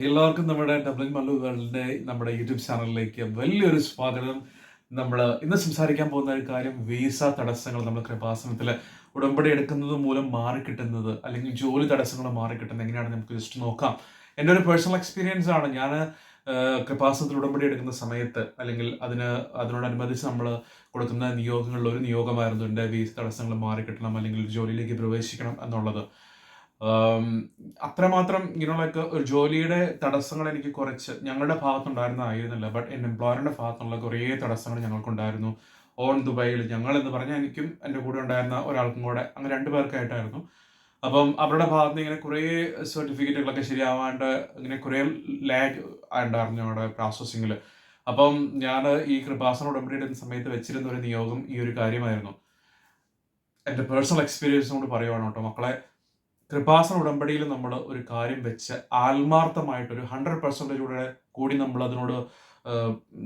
എല്ലാവർക്കും നമ്മുടെ ഡബ്ലിൻ മല്ലു വേൾഡിന്റെ നമ്മുടെ യൂട്യൂബ് ചാനലിലേക്ക് വലിയൊരു സ്വാഗതം. നമ്മൾ ഇന്ന് സംസാരിക്കാൻ പോകുന്ന ഒരു കാര്യം വിസ തടസ്സങ്ങൾ നമ്മൾ കൃപാസനത്തിൽ ഉടമ്പടി എടുക്കുന്നത് മൂലം മാറിക്കിട്ടുന്നത് അല്ലെങ്കിൽ ജോലി തടസ്സങ്ങൾ മാറിക്കിട്ടുന്നത് എങ്ങനെയാണ് നമുക്ക് ജസ്റ്റ് നോക്കാം. എൻ്റെ ഒരു പേഴ്സണൽ എക്സ്പീരിയൻസ് ആണ്. ഞാൻ കൃപാസനത്തിൽ ഉടമ്പടി എടുക്കുന്ന സമയത്ത് അല്ലെങ്കിൽ അതിനോടനുബന്ധിച്ച് നമ്മൾ കൊടുക്കുന്ന നിയോഗങ്ങളിൽ ഒരു നിയോഗമായിരുന്നു എൻ്റെ വിസ തടസ്സങ്ങൾ മാറിക്കിട്ടണം അല്ലെങ്കിൽ ജോലിയിലേക്ക് പ്രവേശിക്കണം എന്നുള്ളത്. അത്രമാത്രം ഇങ്ങനെയുള്ളൊക്കെ ഒരു ജോലിയുടെ തടസ്സങ്ങൾ എനിക്ക് കുറച്ച് ഞങ്ങളുടെ ഭാഗത്തുണ്ടായിരുന്നതായിരുന്നില്ല. ബട്ട് എൻ്റെ എംപ്ലോയറിൻ്റെ ഭാഗത്തുള്ള കുറേ തടസ്സങ്ങൾ ഞങ്ങൾക്കുണ്ടായിരുന്നു. ഓൺ ദുബായിൽ ഞങ്ങൾ എന്ന് പറഞ്ഞാൽ എനിക്കും എൻ്റെ കൂടെ ഉണ്ടായിരുന്ന ഒരാൾക്കും കൂടെ അങ്ങനെ 2 പേർക്കായിട്ടായിരുന്നു. അപ്പം അവരുടെ ഭാഗത്ത് നിന്ന് ഇങ്ങനെ കുറേ സർട്ടിഫിക്കറ്റുകളൊക്കെ ശരിയാവാണ്ട് ഇങ്ങനെ കുറേ ലാഗ് ഉണ്ടായിരുന്നു ഞങ്ങളുടെ പ്രോസസ്സിങ്ങിൽ. അപ്പം ഞാൻ ഈ കൃപാസന ഉടമ്പടി എടുക്കുന്ന സമയത്ത് വെച്ചിരുന്ന ഒരു നിയോഗം ഈ ഒരു കാര്യമായിരുന്നു. എൻ്റെ പേഴ്സണൽ എക്സ്പീരിയൻസ് കൊണ്ട് പറയുവാണ് കേട്ടോ മക്കളെ. കൃപാസന ഉടമ്പടിയിൽ നമ്മൾ ഒരു കാര്യം വെച്ച് ആത്മാർത്ഥമായിട്ടൊരു 100% കൂടി നമ്മൾ അതിനോട്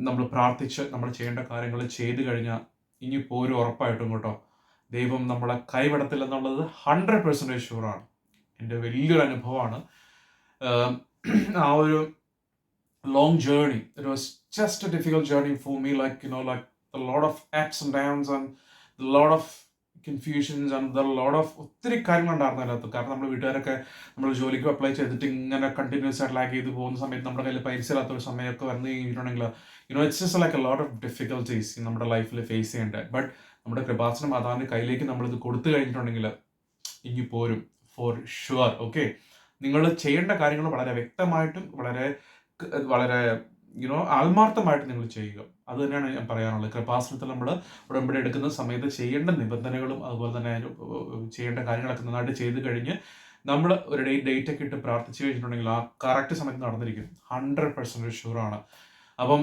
നമ്മൾ പ്രാർത്ഥിച്ച് നമ്മൾ ചെയ്യേണ്ട കാര്യങ്ങൾ ചെയ്തു കഴിഞ്ഞാൽ ഇനിയിപ്പോൾ ഒരു ഉറപ്പായിട്ടും കേട്ടോ ദൈവം നമ്മളെ കൈവിടത്തില്ലെന്നുള്ളത് 100% ഷുവറാണ്. എൻ്റെ വലിയൊരു അനുഭവമാണ്. ആ ഒരു long journey, it was just a difficult journey for me, like a lot of ups and downs and lot of confusions and lot of ഒത്തിരി കാര്യങ്ങളുണ്ടായിരുന്നു അതിനകത്ത്. കാരണം നമ്മൾ വീട്ടുകാരൊക്കെ നമ്മൾ ജോലിക്ക് അപ്ലൈ ചെയ്തിട്ട് ഇങ്ങനെ കണ്ടിന്യൂസ് ആയിട്ട് ലാഗ് ചെയ്ത് പോകുന്ന സമയത്ത് നമ്മുടെ കയ്യിൽ പൈസ ഇല്ലാത്തൊരു സമയമൊക്കെ വന്നു കഴിഞ്ഞിട്ടുണ്ടെങ്കിൽ it's just like a lot of difficulties നമ്മുടെ ലൈഫിൽ ഫേസ് ചെയ്യേണ്ടത്. ബട്ട് നമ്മുടെ കൃപാസന മാതാവിൻ്റെ കയ്യിലേക്ക് നമ്മളിത് കൊടുത്തു കഴിഞ്ഞിട്ടുണ്ടെങ്കിൽ ഇനി പോരും ഫോർ ഷുവർ. ഓക്കെ, നിങ്ങൾ ചെയ്യേണ്ട കാര്യങ്ങൾ വളരെ വ്യക്തമായിട്ടും വളരെ വളരെ ആത്മാർത്ഥമായിട്ട് നിങ്ങൾ ചെയ്യുക. അത് തന്നെയാണ് ഞാൻ പറയാനുള്ളത്. കൃപാസനത്തിൽ നമ്മൾ ഉടമ്പടി എടുക്കുന്ന സമയത്ത് ചെയ്യേണ്ട നിബന്ധനകളും അതുപോലെ തന്നെ ചെയ്യേണ്ട കാര്യങ്ങളൊക്കെ നന്നായിട്ട് ചെയ്ത് കഴിഞ്ഞ് നമ്മൾ ഒരു ഡേറ്റ് ഒക്കെ ഇട്ട് പ്രാർത്ഥിച്ചു കഴിഞ്ഞിട്ടുണ്ടെങ്കിൽ ആ കറക്റ്റ് സമയത്ത് നടന്നിരിക്കും. 100% ഷുവറാണ്. അപ്പം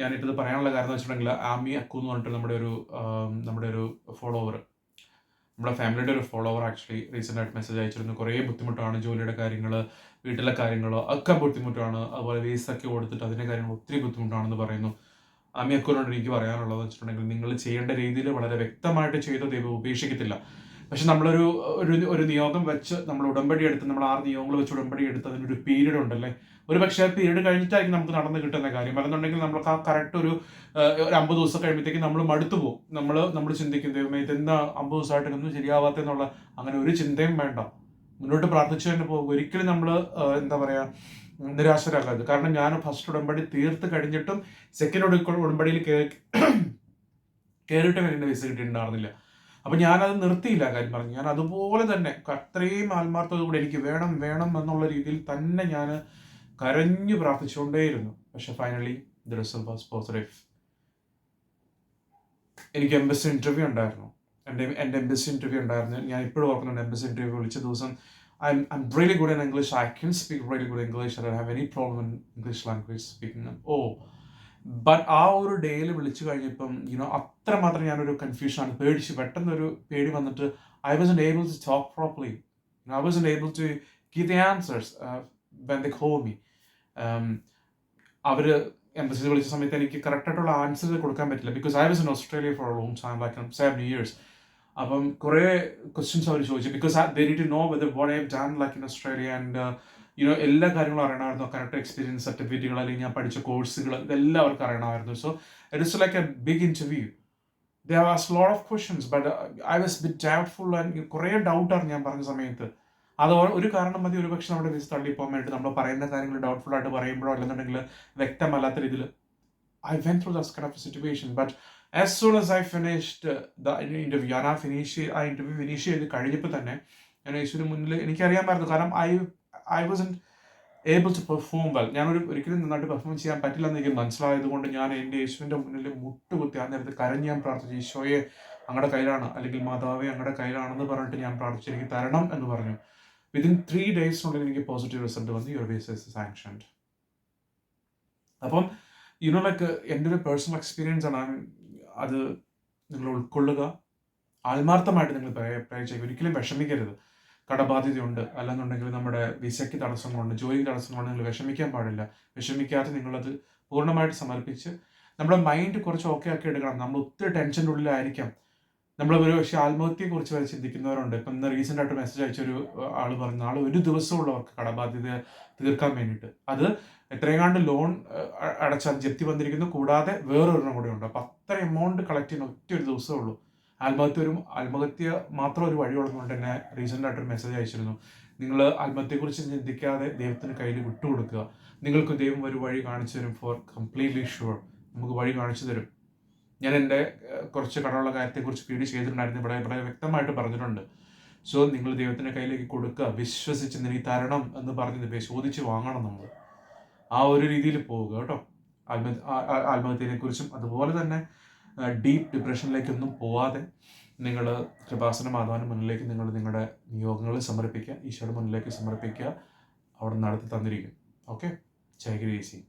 ഞാനിപ്പോൾ ഇത് പറയാനുള്ള കാരണം എന്ന് വെച്ചിട്ടുണ്ടെങ്കിൽ ആമി അക്കു എന്ന് പറഞ്ഞിട്ട് നമ്മുടെ ഒരു ഫോളോവർ, നമ്മുടെ ഫാമിലിയുടെ ഒരു ഫോളോവർ ആക്ച്വലി റീസെൻ്റ് ആയിട്ട് മെസ്സേജ് അയച്ചിരുന്നു. കുറേ ബുദ്ധിമുട്ടാണ്, ജോലിയുടെ കാര്യങ്ങൾ, വീട്ടിലെ കാര്യങ്ങളോ ഒക്കെ ബുദ്ധിമുട്ടാണ്, അതുപോലെ വീസൊക്കെ കൊടുത്തിട്ട് അതിൻ്റെ കാര്യങ്ങൾ ഒത്തിരി ബുദ്ധിമുട്ടാണെന്ന് പറയുന്നു. ആമി അക്കുവിനോട് എനിക്ക് പറയാനുള്ളത് വെച്ചിട്ടുണ്ടെങ്കിൽ നിങ്ങൾ ചെയ്യേണ്ട രീതിയിൽ വളരെ വ്യക്തമായിട്ട് ചെയ്ത ദൈവം ഉപേക്ഷിക്കത്തില്ല. പക്ഷെ നമ്മളൊരു ഒരു നിയോഗം വെച്ച് നമ്മൾ ഉടമ്പടി എടുത്ത് നമ്മൾ 6 നിയോഗങ്ങൾ വെച്ച് ഉടമ്പടി എടുത്ത് അതിനൊരു പീരീഡ് ഉണ്ടല്ലേ, ഒരു പക്ഷേ ആ പീരീഡ് കഴിഞ്ഞിട്ടായിരിക്കും നമുക്ക് നടന്ന് കിട്ടുന്ന കാര്യം. അല്ലെന്നുണ്ടെങ്കിൽ നമ്മൾക്ക് ആ കറക്റ്റ് ഒരു 50 ദിവസം കഴിയുമ്പോഴത്തേക്കും നമ്മൾ മടുത്തു പോകും. നമ്മൾ ചിന്തിക്കും ദൈവമേ ഇതെന്താ 50 ദിവസമായിട്ടൊന്നും ശരിയാവാത്തെന്നുള്ള അങ്ങനെ ഒരു ചിന്തയും വേണ്ട. മുന്നോട്ട് പ്രാർത്ഥിച്ചു തന്നെ പോകും. ഒരിക്കലും നമ്മൾ എന്താ പറയുക നിരാശരാകരുത്. കാരണം ഞാൻ ഫസ്റ്റ് ഉടമ്പടി തീർത്ത് കഴിഞ്ഞിട്ടും സെക്കൻഡ് ഉടമ്പടിയിൽ കയറിയിട്ടും എൻ്റെ വിസ കിട്ടിയിട്ടുണ്ടായിരുന്നില്ല. അപ്പം ഞാനത് നിർത്തിയില്ല. കാര്യം പറഞ്ഞു, ഞാൻ അതുപോലെ തന്നെ അത്രയും ആത്മാർത്ഥതയോടെ എനിക്ക് വേണം വേണം എന്നുള്ള രീതിയിൽ തന്നെ ഞാൻ കരഞ്ഞു പ്രാർത്ഥിച്ചുകൊണ്ടേയിരുന്നു. പക്ഷെ finally the result was positive. എനിക്ക് എംബസി ഇൻ്റർവ്യൂ ഉണ്ടായിരുന്നു. എൻ്റെ എംബസി ഇൻ്റർവ്യൂ ഉണ്ടായിരുന്നു. ഞാൻ ഇപ്പോഴും ഓർക്കുന്നുണ്ട്. എംബസി ഇൻ്റർവ്യൂ വിളിച്ച ദിവസം I'm really good in English. I can speak really good English. I don't have any problem in English language speaking. But ആ ഒരു ഡേയിൽ വിളിച്ചു കഴിഞ്ഞപ്പം അത്രമാത്രം ഞാനൊരു കൺഫ്യൂഷനാണ്. പെട്ടെന്നൊരു പേടി വന്നിട്ട് I wasn't able to talk properly. I wasn't able to give the answers when they call me. അവർ എംബസിയിൽ വിളിച്ച സമയത്ത് എനിക്ക് കറക്റ്റായിട്ടുള്ള ആൻസർ കൊടുക്കാൻ പറ്റില്ല. Because I was in Australia for a long time, like 7 years. അപ്പം കുറേ ക്വസ്റ്റ്യൻസ് അവർ ചോദിച്ചു. Because they need to know whether what I have done like in Australia and എല്ലാ കാര്യങ്ങളും അറിയണമായിരുന്നു. കറക്റ്റ് എക്സ്പീരിയൻസ് സർട്ടിഫിക്കറ്റുകൾ അല്ലെങ്കിൽ ഞാൻ പഠിച്ച കോഴ്സുകൾ ഇതെല്ലാം അവർക്ക് അറിയണമായിരുന്നു. So it is like a big interview. They have asked a lot of questions, but I was a bit doubtful and കുറേ ഡൗട്ടാണ് ഞാൻ പറഞ്ഞ സമയത്ത്. അത് ഒരു കാരണം മതി ഒരു പക്ഷെ നമ്മുടെ വിസ തള്ളിപ്പോകാൻ വേണ്ടി. നമ്മൾ പറയുന്ന കാര്യങ്ങൾ ഡൗട്ട്ഫുൾ ആയിട്ട് പറയുമ്പോഴോ അല്ലെന്നുണ്ടെങ്കിൽ വ്യക്തമല്ലാത്ത രീതിയിൽ I went through that kind of situation. But as soon as I finished the interview, ഞാൻ ആ ഇൻ്റർവ്യൂ ഫിനിഷ് ചെയ്ത് കഴിഞ്ഞപ്പോൾ തന്നെ ഞാൻ യേശുവിന് മുന്നിൽ എനിക്കറിയാമായിരുന്നു. കാരണം I wasn't able to perform well. ഞാൻ ഒരിക്കലും നന്നായിട്ട് പെർഫോം ചെയ്യാൻ പറ്റില്ല എന്ന് എനിക്ക് മനസ്സിലായത് കൊണ്ട് ഞാൻ എൻ്റെ യേശുവിൻ്റെ മുന്നിൽ മുട്ടുകുത്തി ആ നേരത്ത് കരഞ്ഞ് ഞാൻ പ്രാർത്ഥിച്ചു. ഈശോയെ അങ്ങയുടെ കയ്യിലാണ്, അല്ലെങ്കിൽ മാതാവേ അങ്ങയുടെ കയ്യിലാണെന്ന് പറഞ്ഞിട്ട് ഞാൻ പ്രാർത്ഥിച്ചു എനിക്ക് തരണം എന്ന് പറഞ്ഞു. വിതിൻ 3 days എനിക്ക് പോസിറ്റീവ് റിസൾട്ട് വന്നു. Your visa is sanctioned. അപ്പം ലൈക്ക് എൻ്റെ ഒരു പേഴ്സണൽ എക്സ്പീരിയൻസ് ആണ്. അത് നിങ്ങൾ ഉൾക്കൊള്ളുക, ആത്മാർത്ഥമായിട്ട് നിങ്ങൾ പ്രേ ചെയ്യുക. ഒരിക്കലും വിഷമിക്കരുത്. കടബാധ്യതയുണ്ട്, അല്ലെന്നുണ്ടെങ്കിൽ നമ്മുടെ വിസയ്ക്ക് തടസ്സങ്ങളുണ്ട്, ജോലിക്ക് തടസ്സങ്ങളുണ്ട്, നിങ്ങൾ വിഷമിക്കാൻ പാടില്ല. വിഷമിക്കാതെ നിങ്ങളത് പൂർണ്ണമായിട്ട് സമർപ്പിച്ച് നമ്മുടെ മൈൻഡ് കുറച്ച് ഓക്കെ ആക്കി എടുക്കണം. നമ്മൾ ഒത്തിരി ടെൻഷൻ്റെ ഉള്ളിലായിരിക്കാം. നമ്മൾ ഒരു പക്ഷേ ആത്മഹത്യയെക്കുറിച്ച് വരെ ചിന്തിക്കുന്നവരുണ്ട്. ഇപ്പം ഇന്ന് റീസെൻ്റ് ആയിട്ട് മെസ്സേജ് അയച്ചൊരു ആൾ പറഞ്ഞു, നാളെ ഒരു ദിവസമുള്ളവർക്ക് കടബാധ്യത തീർക്കാൻ വേണ്ടിയിട്ട്. അത് എത്രയെങ്ങാണ്ട് ലോൺ അടച്ചാൽ ജപ്തി വന്നിരിക്കുന്നു, കൂടാതെ വേറൊരെണ്ണം കൂടെ ഉണ്ട്. അപ്പം അത്ര എമൗണ്ട് കളക്ട് ചെയ്യുന്ന ഒറ്റ ഒരു ദിവസമേ ഉള്ളൂ. ആത്മഹത്യ മാത്രം ഒരു വഴിയുള്ളതുകൊണ്ട് തന്നെ റീസെൻ്റ് ആയിട്ടൊരു മെസ്സേജ് അയച്ചിരുന്നു. നിങ്ങൾ ആത്മഹത്യയെക്കുറിച്ച് ചിന്തിക്കാതെ ദൈവത്തിന് കയ്യിൽ വിട്ടുകൊടുക്കുക. നിങ്ങൾക്ക് ദൈവം ഒരു വഴി കാണിച്ചു തരും. ഫോർ കംപ്ലീറ്റ്ലി ഷുവർ നമുക്ക് വഴി കാണിച്ചു തരും. ഞാൻ എൻ്റെ കുറച്ച് കടമുള്ള കാര്യത്തെക്കുറിച്ച് വീഡിയോ ചെയ്തിട്ടുണ്ടായിരുന്നു. ഇവിടെ വ്യക്തമായിട്ട് പറഞ്ഞിട്ടുണ്ട്. സോ നിങ്ങൾ ദൈവത്തിൻ്റെ കയ്യിലേക്ക് കൊടുക്കുക, വിശ്വസിച്ച് നീ തരണം എന്ന് പറഞ്ഞ് ചോദിച്ച് വാങ്ങണം നമ്മൾ. ആ ഒരു രീതിയിൽ പോവുക കേട്ടോ. ആത്മഹത്യയെക്കുറിച്ചും അതുപോലെ തന്നെ ഡീപ്പ് ഡിപ്രഷനിലേക്കൊന്നും പോവാതെ നിങ്ങൾ കൃപാസന മാതാവിൻ്റെ മുന്നിലേക്ക് നിങ്ങൾ നിങ്ങളുടെ നിയോഗങ്ങൾ സമർപ്പിക്കുക, ഈശോയുടെ മുന്നിലേക്ക് സമർപ്പിക്കുക. അവിടെ നടത്തി തന്നിരിക്കും. Okay, Jaya Gracy.